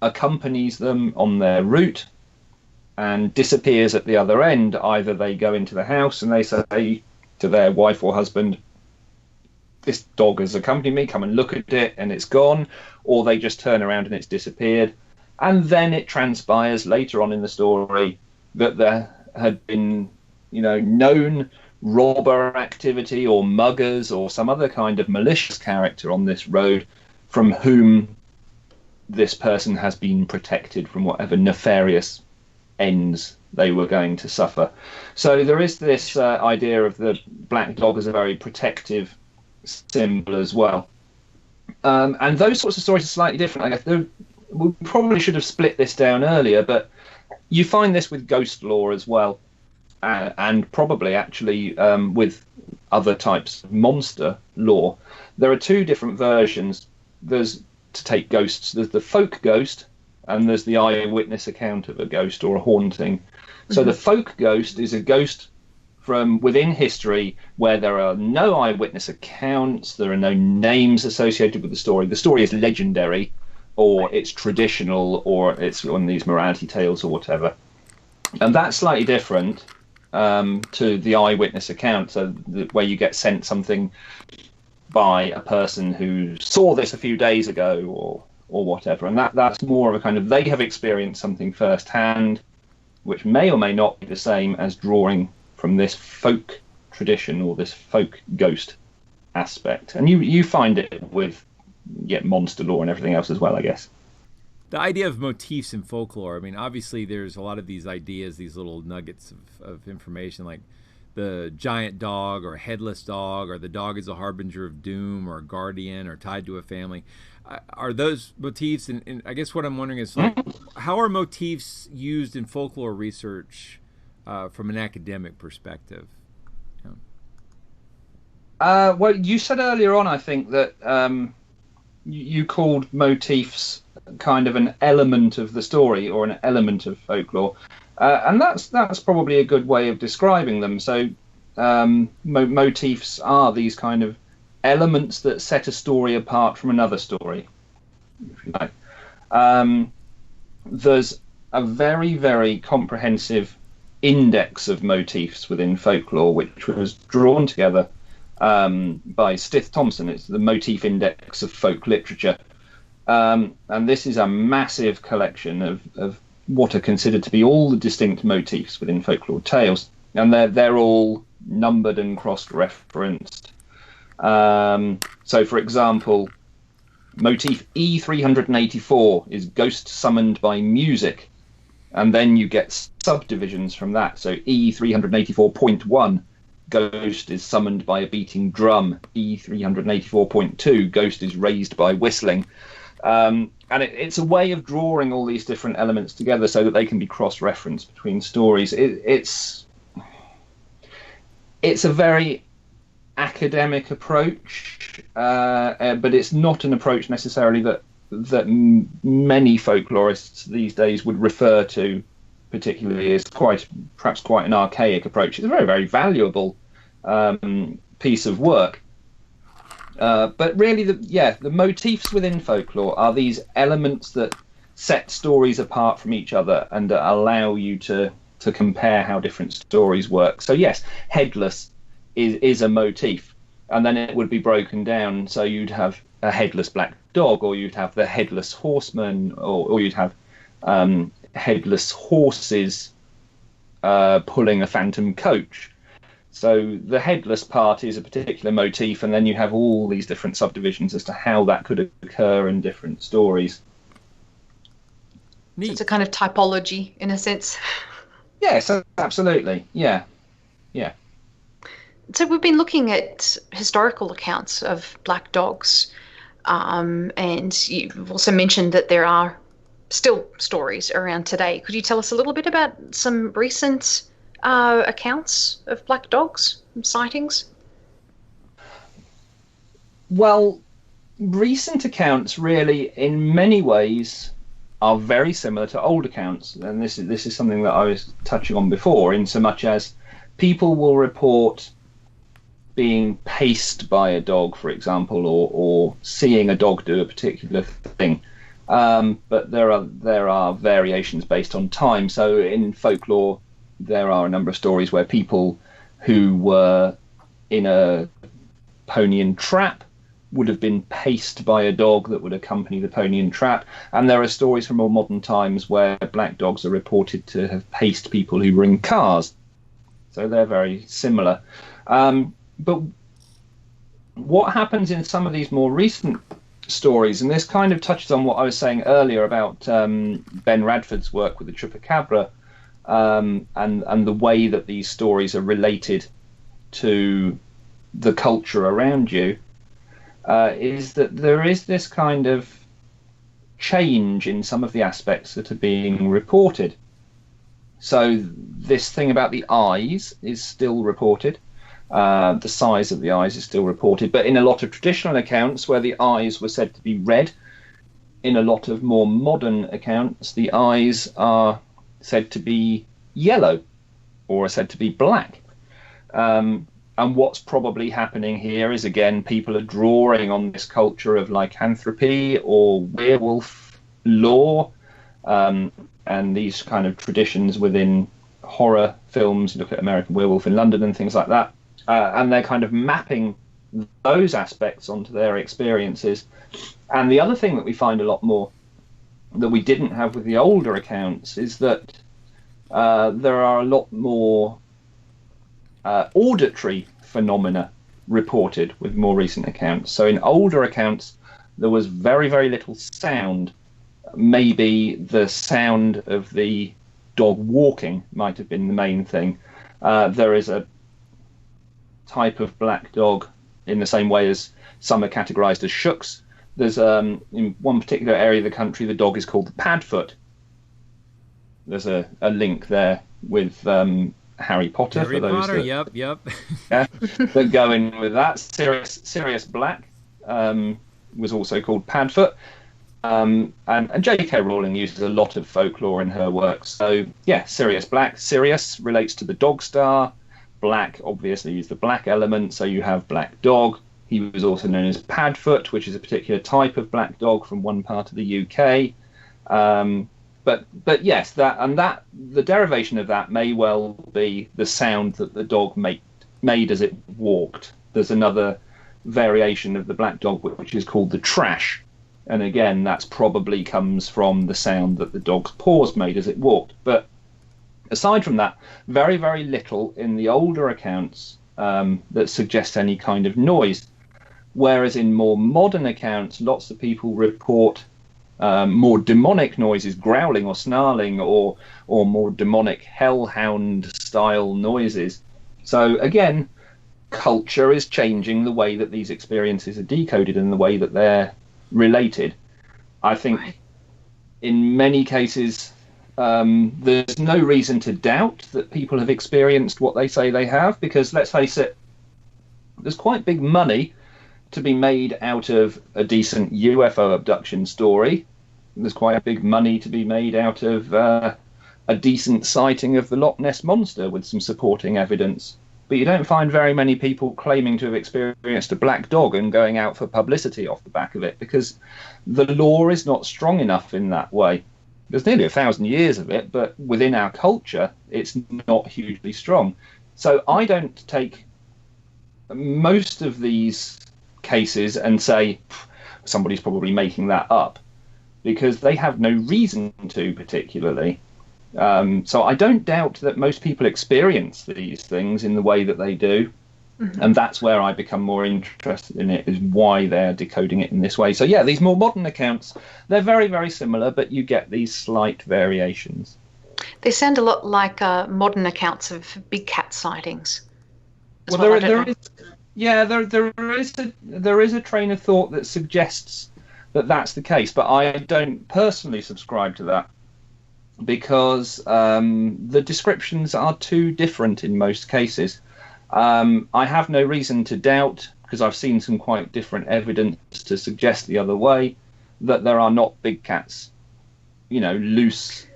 accompanies them on their route, and disappears at the other end. Either they go into the house and they say to their wife or husband, "This dog has accompanied me, come and look at it," and it's gone, or they just turn around and it's disappeared. And then it transpires later on in the story that there had been, known robber activity or muggers or some other kind of malicious character on this road from whom this person has been protected from whatever nefarious ends they were going to suffer. So there is this idea of the black dog as a very protective symbol as well. And those sorts of stories are slightly different. I guess we probably should have split this down earlier, but you find this with ghost lore as well, and probably actually with other types of monster lore. There are two different versions. There's, to take ghosts, there's the folk ghost, and there's the eyewitness account of a ghost or a haunting. So the folk ghost is a ghost from within history where there are no eyewitness accounts, there are no names associated with the story. The story is legendary, or it's traditional, or it's on these morality tales or whatever. And that's slightly different to the eyewitness account, so where you get sent something by a person who saw this a few days ago or whatever. And that's more of a kind of, they have experienced something firsthand, which may or may not be the same as drawing from this folk tradition or this folk ghost aspect. And you find it with monster lore and everything else as well, I guess. The idea of motifs in folklore, I mean, obviously there's a lot of these ideas, these little nuggets of information, like the giant dog or headless dog, or the dog is a harbinger of doom or a guardian or tied to a family. Are those motifs? And I guess what I'm wondering is, like, how are motifs used in folklore research from an academic perspective? Well, you said earlier on, I think, that you called motifs kind of an element of the story or an element of folklore. And that's probably a good way of describing them. So motifs are these kind of elements that set a story apart from another story, if you like. There's a very, very comprehensive index of motifs within folklore, which was drawn together by Stith Thompson. It's the Motif Index of Folk Literature. And this is a massive collection of what are considered to be all the distinct motifs within folklore tales, and they're all numbered and cross-referenced. So, for example, motif E384 is ghost summoned by music, and then you get subdivisions from that. So E384.1, ghost is summoned by a beating drum. E384.2, ghost is raised by whistling. And it's a way of drawing all these different elements together so that they can be cross-referenced between stories. It's a very academic approach, but it's not an approach necessarily that many folklorists these days would refer to particularly as perhaps quite an archaic approach. It's a very, very valuable piece of work. But really, the motifs within folklore are these elements that set stories apart from each other and allow you to compare how different stories work. So yes, headless is a motif, and then it would be broken down. So you'd have a headless black dog, or you'd have the headless horseman, or you'd have headless horses pulling a phantom coach. So the headless part is a particular motif, and then you have all these different subdivisions as to how that could occur in different stories. So it's a kind of typology, in a sense. Yes, absolutely. Yeah. So we've been looking at historical accounts of black dogs, and you've also mentioned that there are still stories around today. Could you tell us a little bit about some recent accounts of black dogs and sightings? Well, recent accounts really, in many ways, are very similar to old accounts, and this is something that I was touching on before, in so much as people will report being paced by a dog, for example, or seeing a dog do a particular thing. But there are variations based on time. So in folklore, there are a number of stories where people who were in a pony and trap would have been paced by a dog that would accompany the pony and trap. And there are stories from more modern times where black dogs are reported to have paced people who were in cars. So they're very similar. But what happens in some of these more recent stories, and this kind of touches on what I was saying earlier about Ben Radford's work with the Chupacabra, and the way that these stories are related to the culture around you, is that there is this kind of change in some of the aspects that are being reported. So this thing about the eyes is still reported. The size of the eyes is still reported, but in a lot of traditional accounts where the eyes were said to be red, in a lot of more modern accounts, the eyes are said to be yellow or are said to be black. And what's probably happening here is, again, people are drawing on this culture of lycanthropy or werewolf lore, and these kind of traditions within horror films. Look at American Werewolf in London and things like that. And they're kind of mapping those aspects onto their experiences. And the other thing that we find a lot more that we didn't have with the older accounts is that there are a lot more auditory phenomena reported with more recent accounts. So in older accounts, there was very, very little sound. Maybe the sound of the dog walking might have been the main thing. There is a type of black dog in the same way as some are categorized as shooks. There's in one particular area of the country, the dog is called the padfoot. There's a link there with Harry Potter. Harry Potter, yep. Yeah, that go in with that. Sirius Black was also called Padfoot. And J.K. Rowling uses a lot of folklore in her work. So, yeah, Sirius Black. Sirius relates to the dog star. Black, obviously, is the black element, so you have black dog. He was also known as Padfoot, which is a particular type of black dog from one part of the UK. But yes, the derivation of that may well be the sound that the dog made as it walked. There's another variation of the black dog which is called the trash, and again that's probably comes from the sound that the dog's paws made as it walked. But aside from that, very, very little in the older accounts that suggest any kind of noise, whereas in more modern accounts lots of people report more demonic noises, growling or snarling, or more demonic hellhound style noises. So again, culture is changing the way that these experiences are decoded and the way that they're related. I think in many cases there's no reason to doubt that people have experienced what they say they have, because let's face it, there's quite big money to be made out of a decent UFO abduction story. There's quite big money to be made out of a decent sighting of the Loch Ness Monster with some supporting evidence. But you don't find very many people claiming to have experienced a black dog and going out for publicity off the back of it, because the law is not strong enough in that way. There's nearly 1,000 years of it, but within our culture, it's not hugely strong. So I don't take most of these cases and say somebody's probably making that up, because they have no reason to particularly. So I don't doubt that most people experience these things in the way that they do. Mm-hmm. And that's where I become more interested in it, is why they're decoding it in this way. So yeah, these more modern accounts, they're very, very similar, but you get these slight variations. They sound a lot like modern accounts of big cat sightings. Well, there is a train of thought that suggests that that's the case, but I don't personally subscribe to that, because the descriptions are too different in most cases. I have no reason to doubt, because I've seen some quite different evidence to suggest the other way, that there are not big cats loose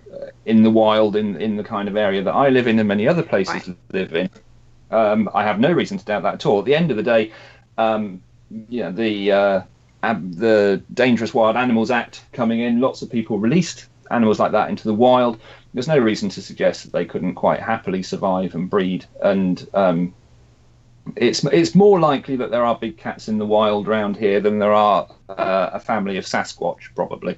in the wild in the kind of area that I live in and many other places live in. I have no reason to doubt that at all. At the end of the day, the Dangerous Wild Animals Act coming in, lots of people released animals like that into the wild. There's no reason to suggest that they couldn't quite happily survive and breed. And it's more likely that there are big cats in the wild around here than there are a family of Sasquatch, probably.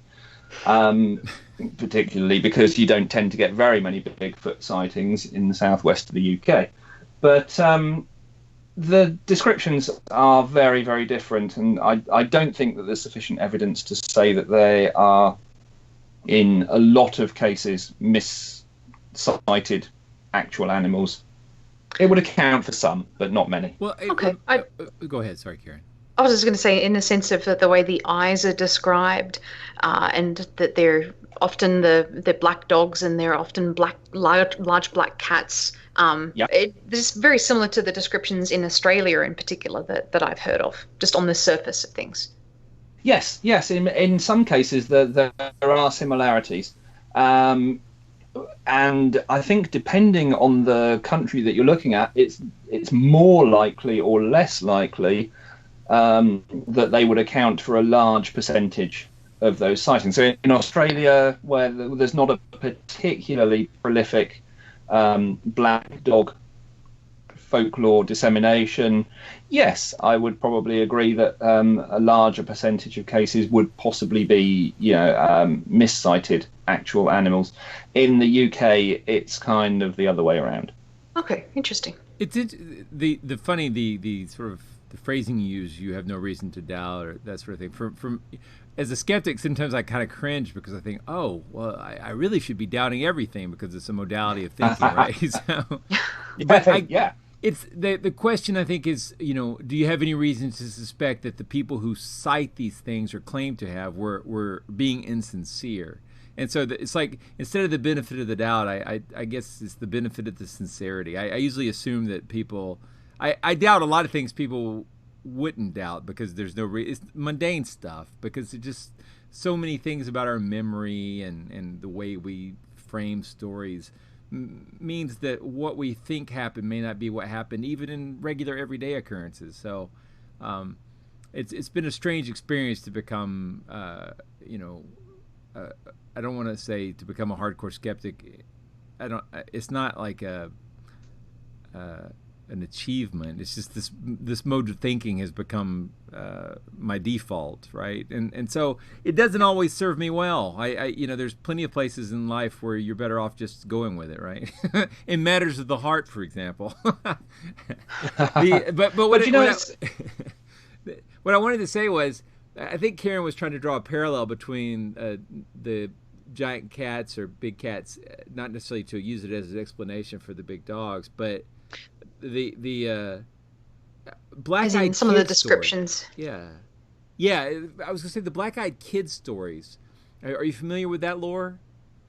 Particularly because you don't tend to get very many Bigfoot sightings in the southwest of the UK. But the descriptions are very, very different, and I don't think that there's sufficient evidence to say that they are, in a lot of cases, mis-cited actual animals. It would account for some, but not many. Well, go ahead. Sorry, Karen. I was just going to say, in the sense of the way the eyes are described, and that they're often they're black dogs and they're often large black cats. It's very similar to the descriptions in Australia in particular that I've heard of, just on the surface of things. Yes. In some cases, there are similarities. And I think depending on the country that you're looking at, it's more likely or less likely that they would account for a large percentage of those sightings. So in Australia, where there's not a particularly prolific black dog folklore dissemination, yes, I would probably agree that a larger percentage of cases would possibly be, mis-sighted actual animals. In the UK, it's kind of the other way around. Okay, interesting. It's the funny the sort of the phrasing you use, you have no reason to doubt, or that sort of thing. From as a skeptic, sometimes I kind of cringe because I think, oh, well, I really should be doubting everything because it's a modality of thinking, right? So, it's the question I think is, do you have any reason to suspect that the people who cite these things or claim to have were being insincere? And so it's like, instead of the benefit of the doubt, I guess it's the benefit of the sincerity. I usually assume that people, I doubt a lot of things people wouldn't doubt because there's no it's mundane stuff, because it's just so many things about our memory and the way we frame stories means that what we think happened may not be what happened, even in regular everyday occurrences. So it's been a strange experience to become I don't want to say to become a hardcore skeptic. It's not like an achievement. It's just this mode of thinking has become my default, right? And so it doesn't always serve me well. I there's plenty of places in life where you're better off just going with it, right? In matters of the heart, for example. What I wanted to say was, I think Karen was trying to draw a parallel between the giant cats or big cats, not necessarily to use it as an explanation for the big dogs, but the black-eyed some of the descriptions. Story. Yeah. I was gonna say the black-eyed kid stories. Are you familiar with that lore?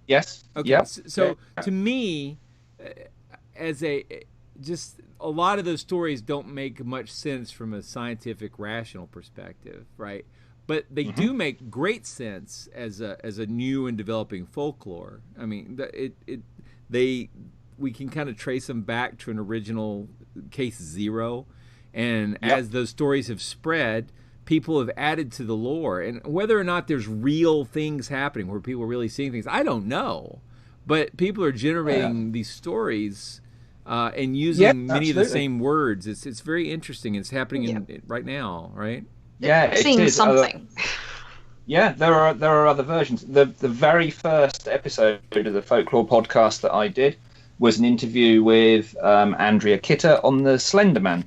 Yes. Okay. Yeah. So to me, just a lot of those stories don't make much sense from a scientific, rational perspective, right? But they do make great sense as a new and developing folklore. I mean, we can kind of trace them back to an original case zero, and as those stories have spread, people have added to the lore. And whether or not there's real things happening where people are really seeing things, I don't know. But people are generating these stories and using many of the same words. It's very interesting. It's happening right now, right? Yeah, seeing something. There are other versions. The very first episode of the Folklore podcast that I did was an interview with Andrea Kitter on the Slenderman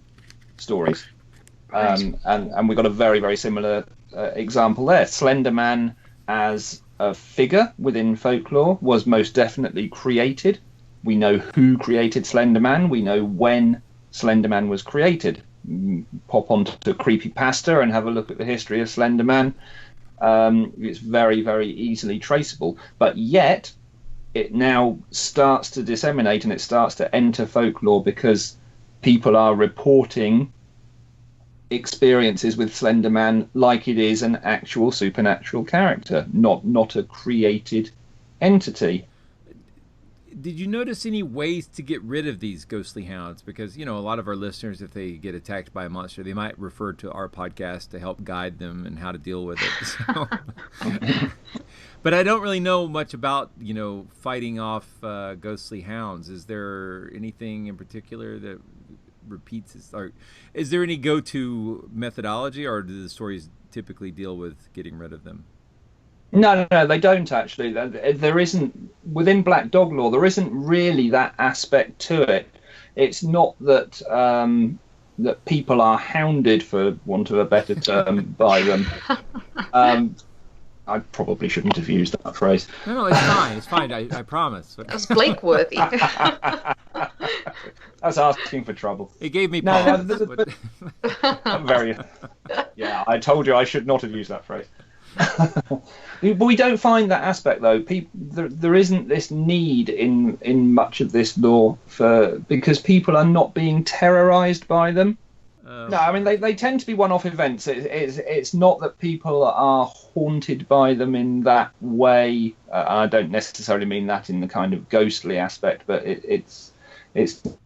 stories. And we got a very, very similar example there. Slenderman as a figure within folklore was most definitely created. We know who created Slenderman. We know when Slenderman was created. Pop onto Creepypasta and have a look at the history of Slenderman. It's very, very easily traceable. But yet, it now starts to disseminate and it starts to enter folklore because people are reporting experiences with Slenderman like it is an actual supernatural character, not a created entity. Did you notice any ways to get rid of these ghostly hounds? Because, a lot of our listeners, if they get attacked by a monster, they might refer to our podcast to help guide them and how to deal with it. So, but I don't really know much about, fighting off ghostly hounds. Is there anything in particular that repeats? Or is there any go-to methodology, or do the stories typically deal with getting rid of them? No, they don't actually. There isn't, within Black Dog lore, there isn't really that aspect to it. It's not that that people are hounded, for want of a better term, by them. I probably shouldn't have used that phrase. No, it's fine. It's fine. I promise. That was Blake-worthy. That's asking for trouble. It gave me pause. I'm very... Yeah, I told you I should not have used that phrase. But we don't find that aspect, though. There isn't this need in much of this lore because people are not being terrorized by them. No, I mean they tend to be one-off events. It's not that people are haunted by them in that way. I don't necessarily mean that in the kind of ghostly aspect, but it's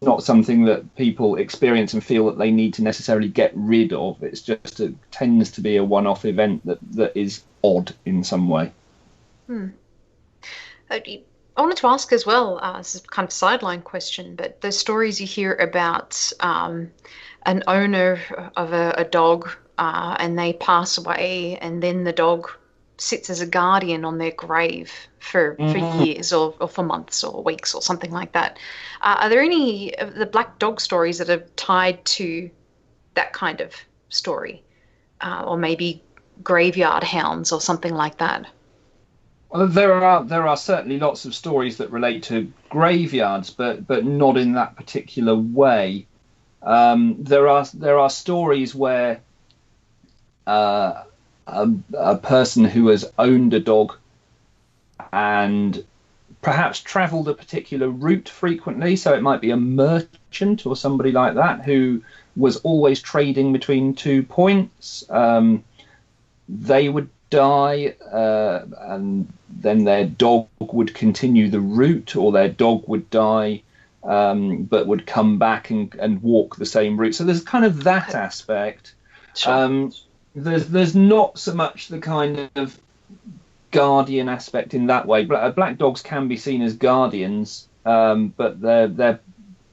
not something that people experience and feel that they need to necessarily get rid of. It's just it tends to be a one-off event that is odd in some way. I wanted to ask as well, this is kind of a sideline question, but the stories you hear about an owner of a dog and they pass away, and then the dog sits as a guardian on their grave for years or for months or weeks or something like that. Are there any of the Black Dog stories that are tied to that kind of story? Or maybe graveyard hounds or something like that? Well, there are certainly lots of stories that relate to graveyards, but not in that particular way. There are stories where a person who has owned a dog and perhaps travelled a particular route frequently, so it might be a merchant or somebody like that who was always trading between 2 points. They would die, and then their dog would continue the route, or their dog would die but would come back and walk the same route. So there's kind of that aspect. Sure. There's not so much the kind of guardian aspect in that way. Black dogs can be seen as guardians, but they're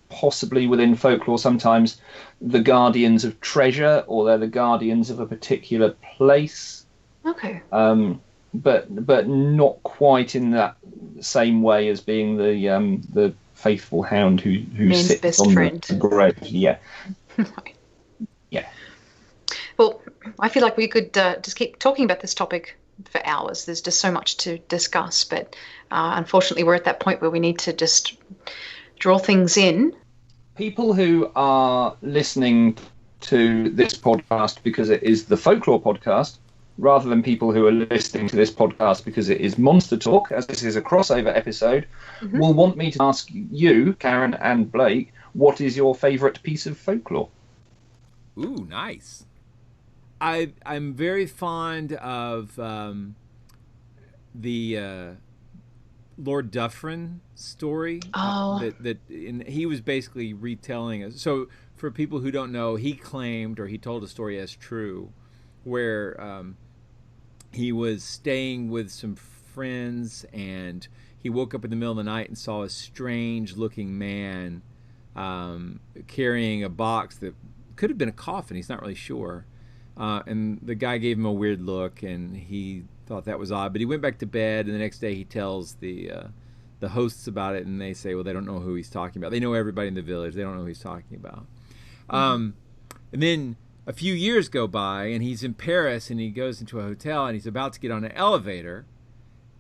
possibly within folklore sometimes the guardians of treasure, or they're the guardians of a particular place. Okay. But not quite in that same way as being the faithful hound who Man's sits best on friend. the grave. Yeah. Yeah. Well, I feel like we could just keep talking about this topic for hours. There's just so much to discuss, but unfortunately we're at that point where we need to just draw things in. People who are listening to this podcast because it is the Folklore Podcast, rather than people who are listening to this podcast because it is Monster Talk, as this is a crossover episode, will want me to ask you, Karen and Blake, what is your favourite piece of folklore? Ooh, nice. I'm very fond of the Lord Dufferin story. And he was basically retelling it. So for people who don't know, he claimed, or he told a story as true, where he was staying with some friends and he woke up in the middle of the night and saw a strange looking man carrying a box that could have been a coffin. He's not really sure. And the guy gave him a weird look, and he thought that was odd. But he went back to bed, and the next day he tells the hosts about it, and they say, well, they don't know who he's talking about. They know everybody in the village. They don't know who he's talking about. And then a few years go by, and he's in Paris, and he goes into a hotel, and he's about to get on an elevator,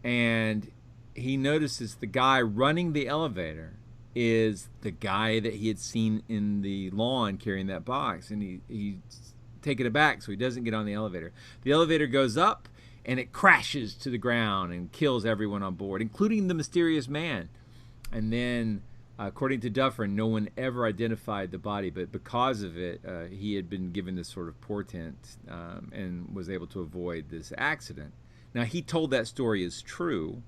and he notices the guy running the elevator is the guy that he had seen in the lawn carrying that box, and he's taken aback, so he doesn't get on the elevator. The elevator goes up, and it crashes to the ground and kills everyone on board, including the mysterious man. And then, according to Dufferin, no one ever identified the body, but because of it, he had been given this sort of portent and was able to avoid this accident. Now, he told that story as true,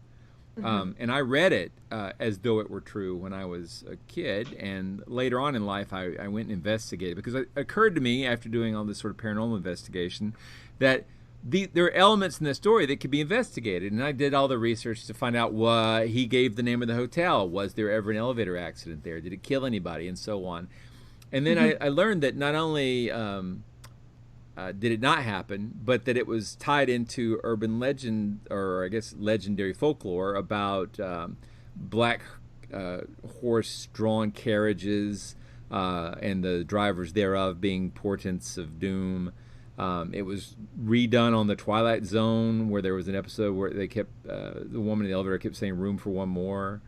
And I read it as though it were true when I was a kid, and later on in life I went and investigated, because it occurred to me after doing all this sort of paranormal investigation that there are elements in the story that could be investigated. And I did all the research to find out what he gave the name of the hotel. Was there ever an elevator accident there? Did it kill anybody? And so on. And then I learned that not only did it not happen, but that it was tied into urban legend, or I guess legendary folklore, about black horse-drawn carriages and the drivers thereof being portents of doom. It was redone on the Twilight Zone, where there was an episode where they kept the woman in the elevator kept saying "room for one more,"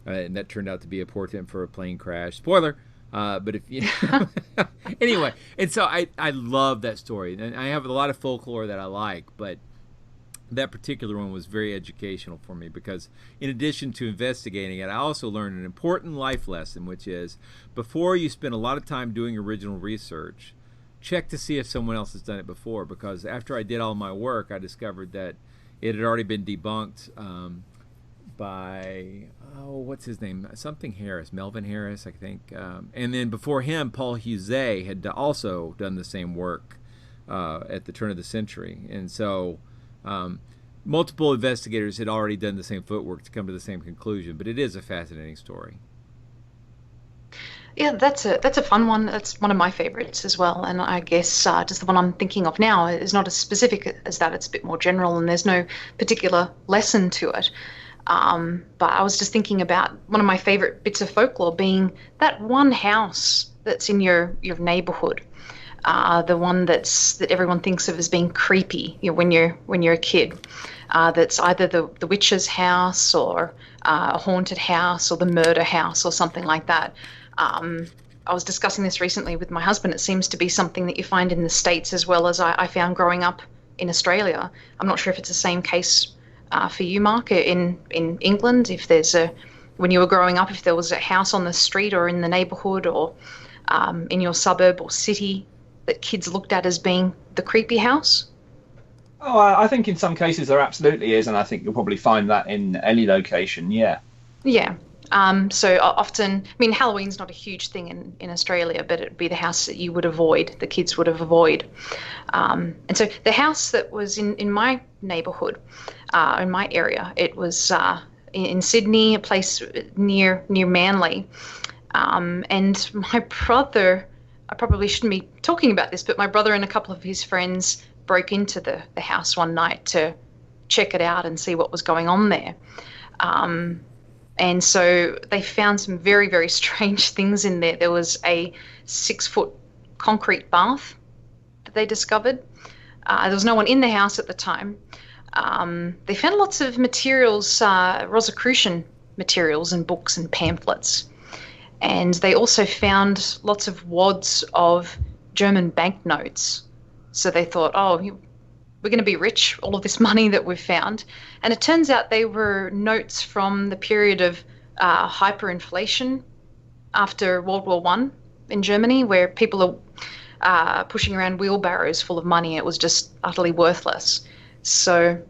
and that turned out to be a portent for a plane crash. Spoiler. But if you anyway, and so I love that story, and I have a lot of folklore that I like, but that particular one was very educational for me, because in addition to investigating it, I also learned an important life lesson, which is, before you spend a lot of time doing original research, check to see if someone else has done it before, because after I did all my work, I discovered that it had already been debunked by, what's his name? Something Harris, Melvin Harris, I think. And then before him, Paul Husey had also done the same work at the turn of the century. And so multiple investigators had already done the same footwork to come to the same conclusion. But it is a fascinating story. Yeah, that's a fun one. That's one of my favorites as well. And I guess just the one I'm thinking of now is not as specific as that. It's a bit more general, and there's no particular lesson to it. But I was just thinking about one of my favorite bits of folklore being that one house that's in your neighborhood, the one that everyone thinks of as being creepy, when you're a kid. That's either the witch's house, or a haunted house, or the murder house, or something like that. I was discussing this recently with my husband. It seems to be something that you find in the States as well as I found growing up in Australia. I'm not sure if it's the same case for you, Mark, in England, if when you were growing up, if there was a house on the street or in the neighborhood or in your suburb or city that kids looked at as being the creepy house? Oh, I think in some cases there absolutely is, and I think you'll probably find that in any location, yeah. Yeah. So often, Halloween's not a huge thing in Australia, but it'd be the house that you would avoid, the kids would avoid. And so the house that was in my neighbourhood, in my area, it was in Sydney, a place near Manly. And my brother, I probably shouldn't be talking about this, but my brother and a couple of his friends broke into the house one night to check it out and see what was going on there. And so they found some very, very strange things in there. There was a 6-foot concrete bath that they discovered. There was no one in the house at the time. They found lots of materials, Rosicrucian materials and books and pamphlets. And they also found lots of wads of German banknotes. So they thought, we're going to be rich, all of this money that we've found. And it turns out they were notes from the period of hyperinflation after World War I in Germany, where people are pushing around wheelbarrows full of money. It was just utterly worthless. So,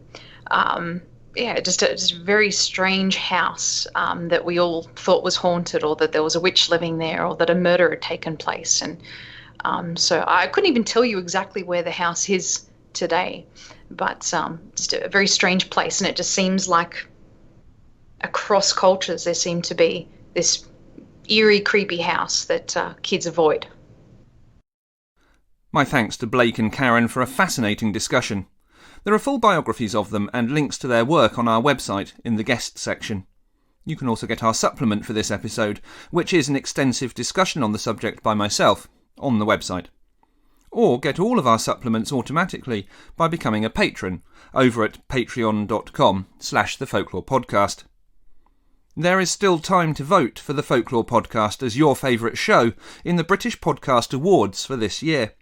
just a very strange house that we all thought was haunted, or that there was a witch living there, or that a murder had taken place. And so I couldn't even tell you exactly where the house is today, but just a very strange place. And it just seems like across cultures there seemed to be this eerie, creepy house that kids avoid. My thanks to Blake and Karen for a fascinating discussion. There are full biographies of them and links to their work on our website in the guests section. You can also get our supplement for this episode, which is an extensive discussion on the subject by myself, on the website. Or get all of our supplements automatically by becoming a patron over at patreon.com/thefolklorepodcast. There is still time to vote for the Folklore Podcast as your favourite show in the British Podcast Awards for this year.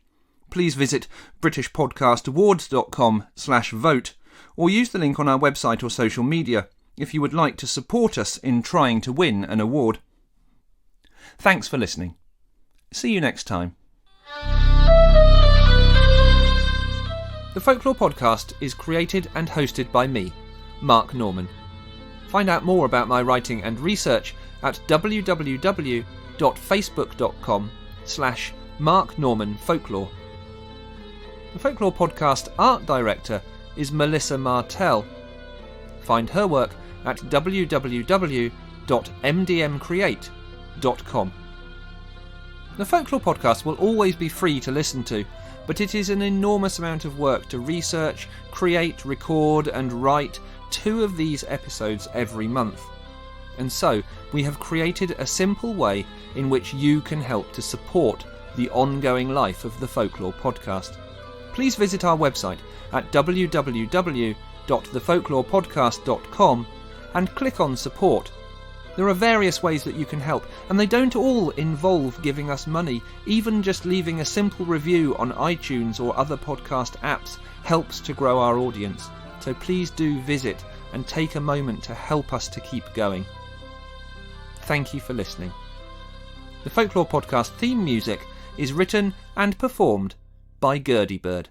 Please visit britishpodcastawards.com/vote or use the link on our website or social media if you would like to support us in trying to win an award. Thanks for listening. See you next time. The Folklore Podcast is created and hosted by me, Mark Norman. Find out more about my writing and research at www.facebook.com/Mark Norman Folklore. The Folklore Podcast art director is Melissa Martell. Find her work at www.mdmcreate.com. The Folklore Podcast will always be free to listen to, but it is an enormous amount of work to research, create, record and write 2 of these episodes every month. And so we have created a simple way in which you can help to support the ongoing life of the Folklore Podcast. Please visit our website at www.thefolklorepodcast.com and click on support. There are various ways that you can help, and they don't all involve giving us money. Even just leaving a simple review on iTunes or other podcast apps helps to grow our audience. So please do visit and take a moment to help us to keep going. Thank you for listening. The Folklore Podcast theme music is written and performed by Gurdy Bird.